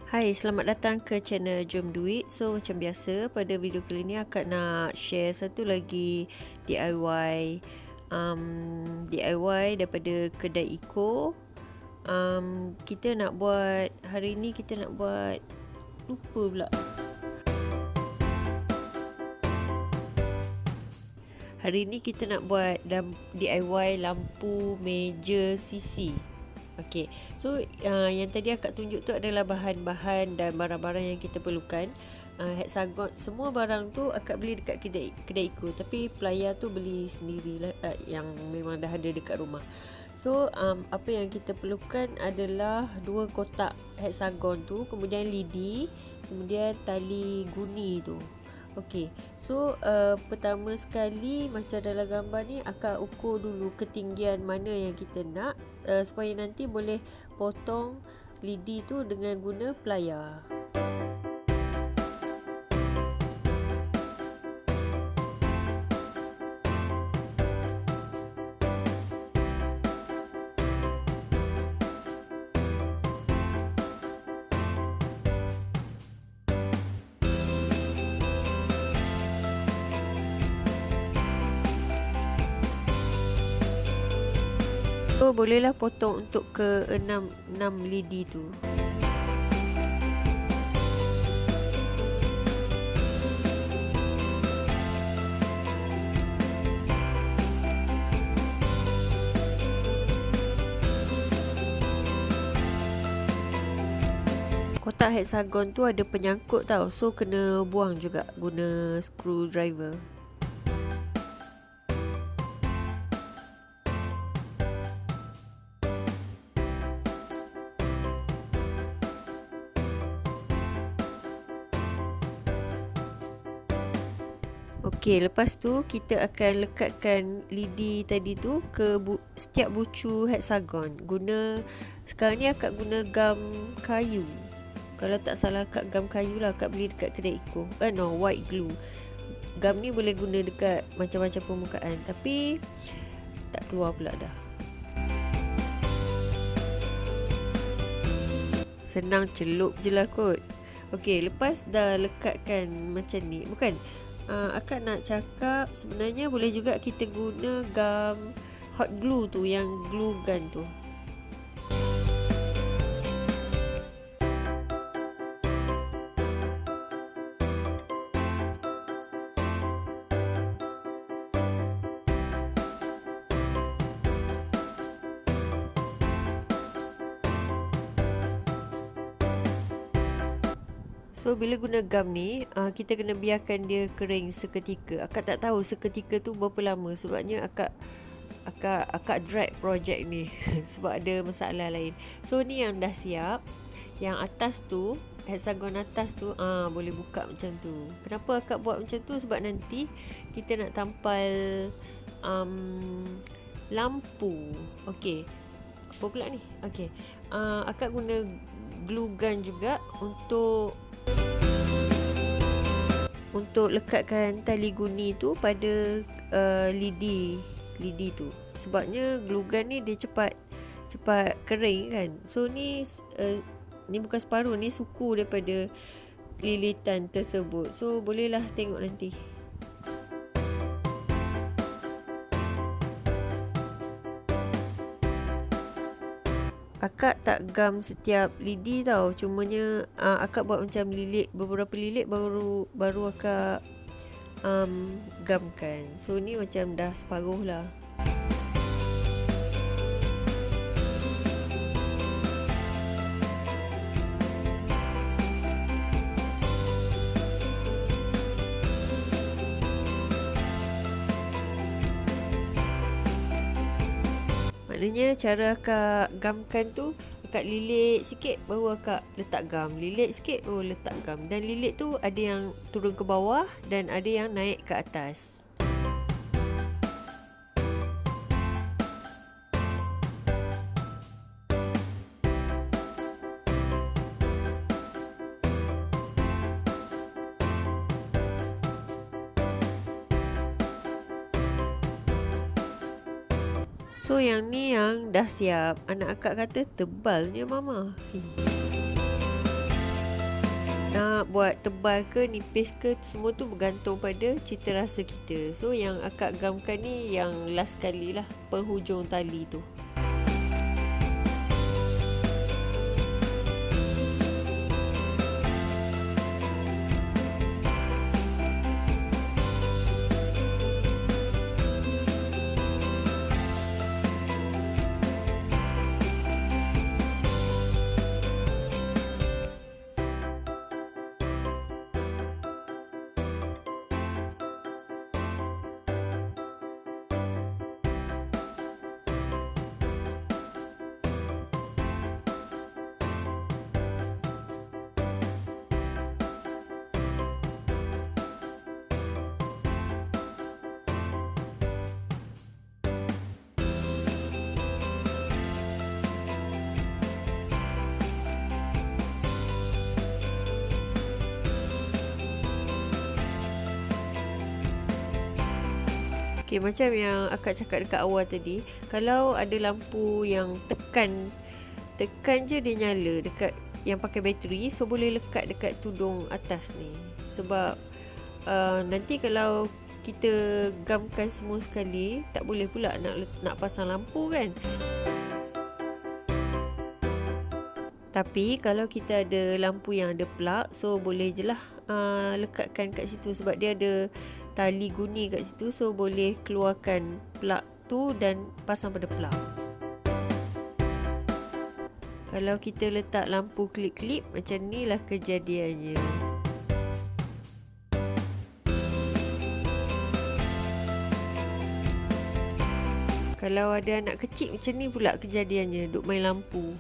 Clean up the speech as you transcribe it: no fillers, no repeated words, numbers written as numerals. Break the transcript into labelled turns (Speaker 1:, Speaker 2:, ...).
Speaker 1: Hai, selamat datang ke channel Jom Duit. So macam biasa, pada video kali ni akak nak share satu lagi DIY DIY daripada kedai Eco. Kita nak buat, hari ni kita nak buat, lupa pula. Hari ni kita nak buat DIY lampu meja sisi. Okey, so yang tadi akak tunjuk tu adalah bahan-bahan dan barang-barang yang kita perlukan. Hexagon, semua barang tu akak beli dekat kedai Eco, tapi player tu beli sendirilah, yang memang dah ada dekat rumah. So apa yang kita perlukan adalah 2 kotak hexagon tu, kemudian lidi, kemudian tali guni tu. Okey, so pertama sekali macam dalam gambar ni, akak ukur dulu ketinggian mana yang kita nak, supaya nanti boleh potong lidi tu dengan guna plier. So bolehlah potong untuk ke 6 lidi tu. Kotak hexagon tu ada penyangkut tau, so kena buang juga guna screwdriver. Okey, lepas tu kita akan lekatkan lidi tadi tu ke setiap bucu hexagon. Sekarang ni akak guna gam kayu. Kalau tak salah akak gam kayu lah, akak beli dekat kedai Eco. White glue. Gam ni boleh guna dekat macam-macam permukaan, tapi tak keluar pula dah. Senang celup je lah kot. Okey, lepas dah lekatkan macam ni, bukan, akak nak cakap sebenarnya boleh juga kita guna gam hot glue tu, yang glue gun tu. So bila guna gam ni, kita kena biarkan dia kering seketika. Akak tak tahu seketika tu berapa lama, sebabnya akak drag projek ni sebab ada masalah lain. So ni yang dah siap. Yang atas tu, hexagon atas tu, boleh buka macam tu. Kenapa akak buat macam tu? Sebab nanti kita nak tampal lampu. Okey, apa pula ni? Okey, akak guna glue gun juga untuk lekatkan tali guni tu pada lidi tu. Sebabnya glue gun ni dia cepat kering kan. So ni bukan separuh, ni suku daripada lilitan tersebut. So bolehlah tengok nanti. Akak tak gam setiap lidi tau, cumanya akak buat macam lilit, beberapa lilit baru akak gamkan. So ni macam dah separuh lah. Maknanya cara akak gamkan tu, akak lilit sikit baru akak letak gam, lilit sikit baru letak gam. Dan lilit tu ada yang turun ke bawah dan ada yang naik ke atas. So yang ni yang dah siap. Anak akak kata tebalnya mama. nak buat tebal ke nipis ke, semua tu bergantung pada cita rasa kita. So yang akak gamkan ni yang last kali lah, penghujung tali tu. Okay, macam yang akak cakap dekat awal tadi, kalau ada lampu yang tekan je dia nyala dekat yang pakai bateri, so boleh lekat dekat tudung atas ni. Sebab nanti kalau kita gamkan semua sekali, tak boleh pula nak pasang lampu kan. Tapi kalau kita ada lampu yang ada plug, so boleh je lah lekatkan kat situ. Sebab dia ada tali guni kat situ, so boleh keluarkan plug tu dan pasang pada plug. Kalau kita letak lampu klip-klip, macam ni lah kejadiannya. Kalau ada anak kecil, macam ni pula kejadiannya, duk main lampu.